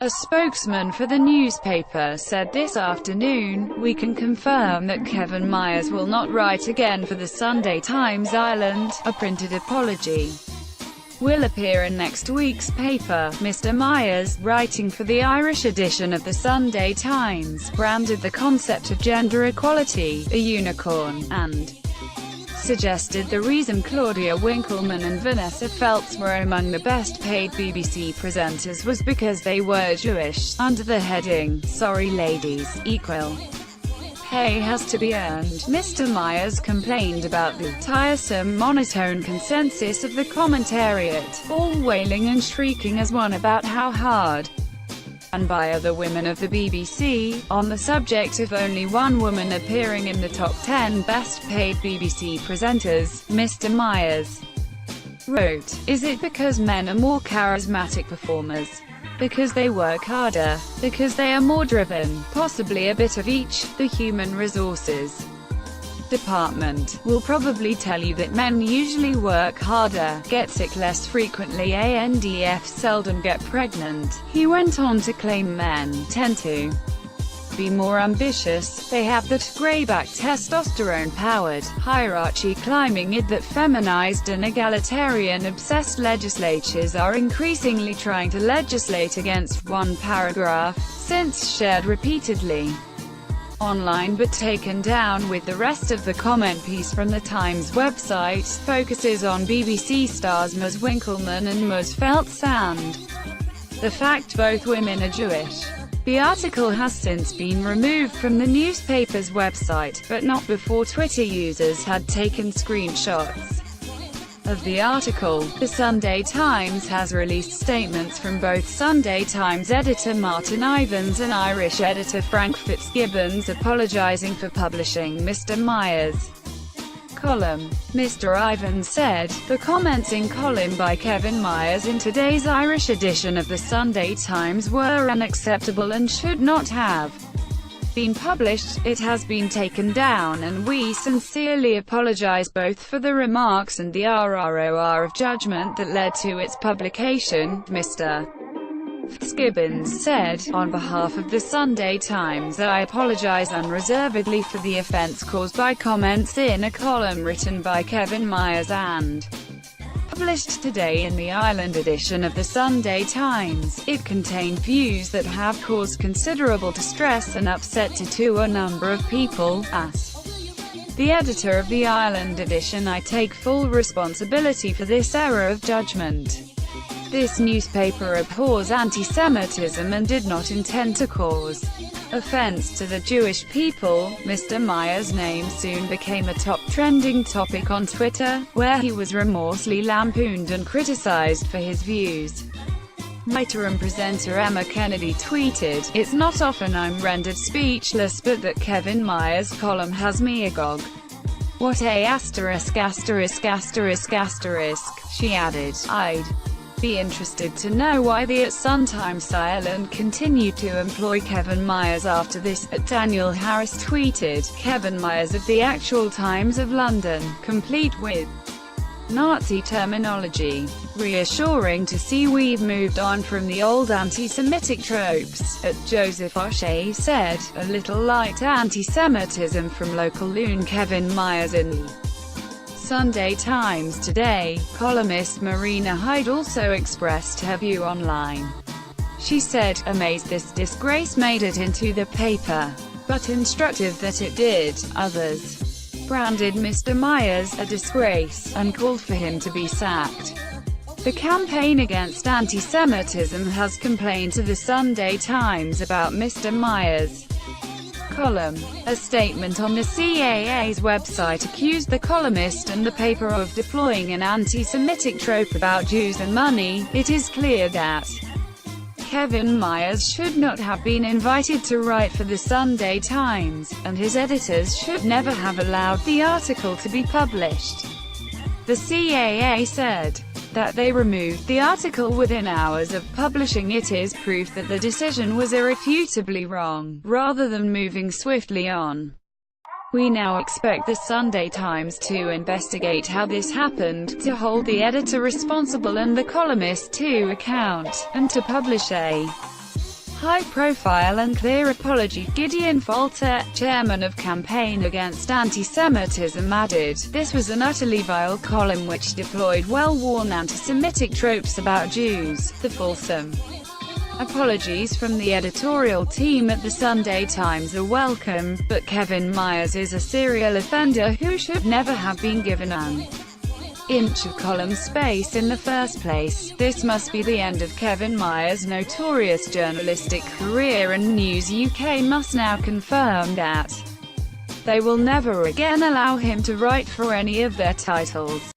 A spokesman for the newspaper said this afternoon, "We can confirm that Kevin Myers will not write again for the Sunday Times Ireland. A printed apology will appear in next week's paper." Mr. Myers, writing for the Irish edition of the Sunday Times, branded the concept of gender equality a unicorn, and suggested the reason Claudia Winkleman and Vanessa Feltz were among the best-paid BBC presenters was because they were Jewish, under the heading, "Sorry ladies, equal pay has to be earned." Mr. Myers complained about the tiresome monotone consensus of the commentariat, all wailing and shrieking as one about how hard and by other women of the BBC, on the subject of only one woman appearing in the top 10 best-paid BBC presenters. Mr. Myers wrote, "Is it because men are more charismatic performers? Because they work harder? Because they are more driven? Possibly a bit of each. The human resources department will probably tell you that men usually work harder, get sick less frequently and seldom get pregnant." He went on to claim men tend to be more ambitious, they have that greyback testosterone-powered, hierarchy-climbing id that feminized and egalitarian-obsessed legislatures are increasingly trying to legislate against. One paragraph, since shared repeatedly online but taken down with the rest of the comment piece from the Times website, focuses on BBC stars Ms. Winkleman and Ms. Feltz and the fact both women are Jewish. The article has since been removed from the newspaper's website, but not before Twitter users had taken screenshots of the article. The Sunday Times has released statements from both Sunday Times editor Martin Ivins and Irish editor Frank Fitzgibbons apologising for publishing Mr. Myers' column. Mr. Ivins said, "The comments in column by Kevin Myers in today's Irish edition of the Sunday Times were unacceptable and should not have been published. It has been taken down and we sincerely apologise both for the remarks and the RROR of judgment that led to its publication." Mr. Fitzgibbons said, "On behalf of the Sunday Times, I apologise unreservedly for the offence caused by comments in a column written by Kevin Myers and published today in the Ireland edition of the Sunday Times. It contained views that have caused considerable distress and upset to a number of people. As the editor of the Ireland edition, I take full responsibility for this error of judgment. This newspaper abhors anti-Semitism and did not intend to cause offense to the Jewish people." Mr. Myers' name soon became a top trending topic on Twitter, where he was remorselessly lampooned and criticized for his views. Writer and presenter Emma Kennedy tweeted, "It's not often I'm rendered speechless, but that Kevin Myers' column has me agog. What a asterisk asterisk asterisk asterisk." She added, "I'd be interested to know why the Sun Times Ireland continued to employ Kevin Myers after this." Daniel Harris tweeted, "Kevin Myers of the Actual Times of London, complete with Nazi terminology. Reassuring to see we've moved on from the old anti-Semitic tropes." Joseph O'Shea said, "A little light anti-Semitism from local loon Kevin Myers in the Sunday Times today." Columnist Marina Hyde also expressed her view online. She said, "Amazed this disgrace made it into the paper, but instructive that it did." Others branded Mr. Myers a disgrace, and called for him to be sacked. The campaign against anti-Semitism has complained to the Sunday Times about Mr. Myers' column. A statement on the CAA's website accused the columnist and the paper of deploying an anti-Semitic trope about Jews and money. "It is clear that Kevin Myers should not have been invited to write for the Sunday Times, and his editors should never have allowed the article to be published." The CAA said that they removed the article within hours of publishing it is proof that the decision was irrefutably wrong, rather than moving swiftly on. "We now expect the Sunday Times to investigate how this happened, to hold the editor responsible and the columnist to account, and to publish a high-profile and clear apology. Gideon Falter, chairman of Campaign Against Anti-Semitism, added, "This was an utterly vile column which deployed well-worn anti-Semitic tropes about Jews." The fulsome apologies from the editorial team at the Sunday Times are welcome, but Kevin Myers is a serial offender who should never have been given an inch of column space in the first place. This must be the end of Kevin Myers' notorious journalistic career, and News UK must now confirm that they will never again allow him to write for any of their titles.